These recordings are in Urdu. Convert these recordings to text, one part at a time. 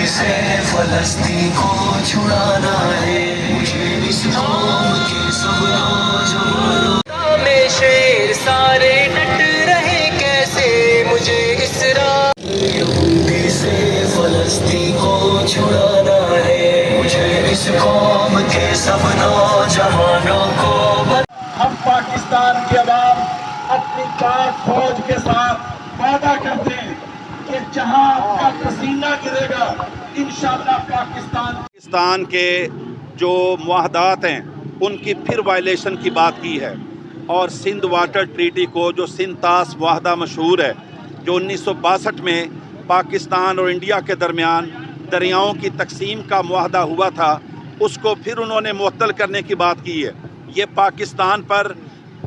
سے فلسطین کو چھڑانا ہے، مجھے اس قوم کے سب نوجوانوں میں شیر سارے ڈٹ رہے کیسے مجھے اس راہ یہودی سے فلسطین کو چھڑانا ہے، مجھے اس قوم کے سب نوجوانوں کو ہم پاکستان کے عوام اپنی پاک فوج کے ساتھ وعدہ کرتے ہیں کہ جہاں آپ کا پسینہ گرے گا انشاءاللہ پاکستان کے جو معاہدات ہیں ان کی پھر وائلیشن کی بات کی ہے، اور سندھ واٹر ٹریٹی کو جو سندھ طاس معاہدہ مشہور ہے جو 1962 میں پاکستان اور انڈیا کے درمیان دریاؤں کی تقسیم کا معاہدہ ہوا تھا، اس کو پھر انہوں نے معطل کرنے کی بات کی ہے۔ یہ پاکستان پر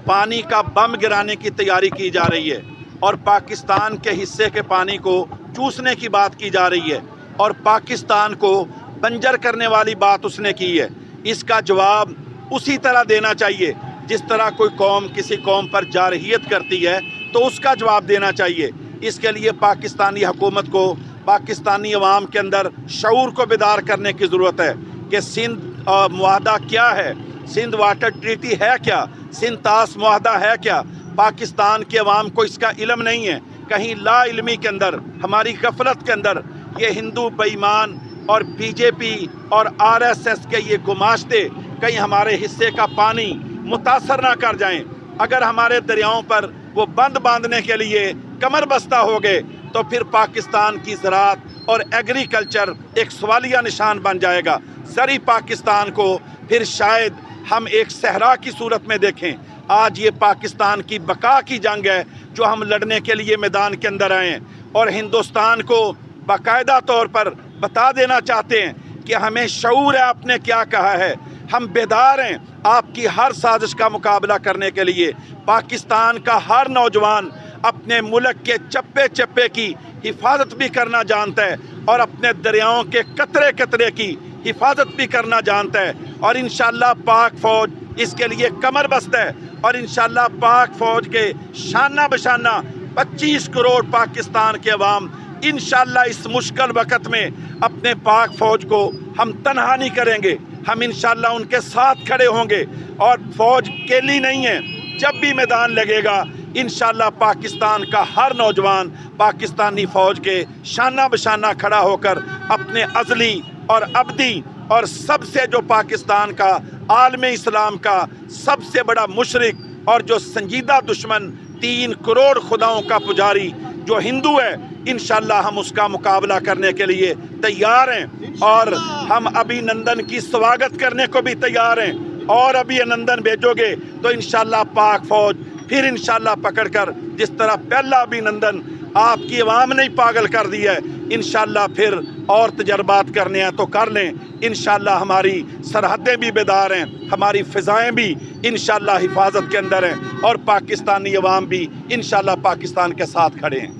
پانی کا بم گرانے کی تیاری کی جا رہی ہے، اور پاکستان کے حصے کے پانی کو چوسنے کی بات کی جا رہی ہے، اور پاکستان کو بنجر کرنے والی بات اس نے کی ہے۔ اس کا جواب اسی طرح دینا چاہیے جس طرح کوئی قوم کسی قوم پر جارحیت کرتی ہے تو اس کا جواب دینا چاہیے۔ اس کے لیے پاکستانی حکومت کو پاکستانی عوام کے اندر شعور کو بیدار کرنے کی ضرورت ہے کہ سندھ معاہدہ کیا ہے، سندھ واٹر ٹریٹی ہے کیا، سندھ طاس معاہدہ ہے کیا۔ پاکستان کے عوام کو اس کا علم نہیں ہے، کہیں لا علمی کے اندر، ہماری غفلت کے اندر یہ ہندو بے ایمان اور بی جے پی اور آر ایس ایس کے یہ گماشتے کہیں ہمارے حصے کا پانی متاثر نہ کر جائیں۔ اگر ہمارے دریاؤں پر وہ بند باندھنے کے لیے کمر بستہ ہو گئے تو پھر پاکستان کی زراعت اور ایگریکلچر ایک سوالیہ نشان بن جائے گا۔ زرعی پاکستان کو پھر شاید ہم ایک صحرا کی صورت میں دیکھیں۔ آج یہ پاکستان کی بقا کی جنگ ہے جو ہم لڑنے کے لیے میدان کے اندر آئے ہیں، اور ہندوستان کو باقاعدہ طور پر بتا دینا چاہتے ہیں کہ ہمیں شعور ہے آپ نے کیا کہا ہے، ہم بیدار ہیں آپ کی ہر سازش کا مقابلہ کرنے کے لیے۔ پاکستان کا ہر نوجوان اپنے ملک کے چپے چپے کی حفاظت بھی کرنا جانتا ہے، اور اپنے دریاؤں کے قطرے قطرے کی حفاظت بھی کرنا جانتا ہے، اور انشاءاللہ پاک فوج اس کے لیے کمر بست ہے، اور انشاءاللہ پاک فوج کے شانہ بشانہ 25 کروڑ پاکستان کے عوام انشاءاللہ اس مشکل وقت میں اپنے پاک فوج کو ہم تنہا نہیں کریں گے، ہم انشاءاللہ ان کے ساتھ کھڑے ہوں گے، اور فوج کیلی نہیں ہے۔ جب بھی میدان لگے گا انشاءاللہ پاکستان کا ہر نوجوان پاکستانی فوج کے شانہ بشانہ کھڑا ہو کر اپنے ازلی اور ابدی اور سب سے جو پاکستان کا عالم اسلام کا سب سے بڑا مشرک اور جو سنجیدہ دشمن 3 کروڑ خداؤں کا پجاری جو ہندو ہے، انشاءاللہ ہم اس کا مقابلہ کرنے کے لیے تیار ہیں، اور ہم ابھی نندن کی سواگت کرنے کو بھی تیار ہیں، اور ابھی نندن بھیجو گے تو انشاءاللہ پاک فوج پھر انشاءاللہ پکڑ کر جس طرح پہلا ابھی نندن آپ کی عوام نے پاگل کر دیا ہے، انشاءاللہ پھر اور تجربات کرنے ہیں تو کر لیں۔ انشاءاللہ ہماری سرحدیں بھی بیدار ہیں، ہماری فضائیں بھی انشاءاللہ حفاظت کے اندر ہیں، اور پاکستانی عوام بھی انشاءاللہ پاکستان کے ساتھ کھڑے ہیں۔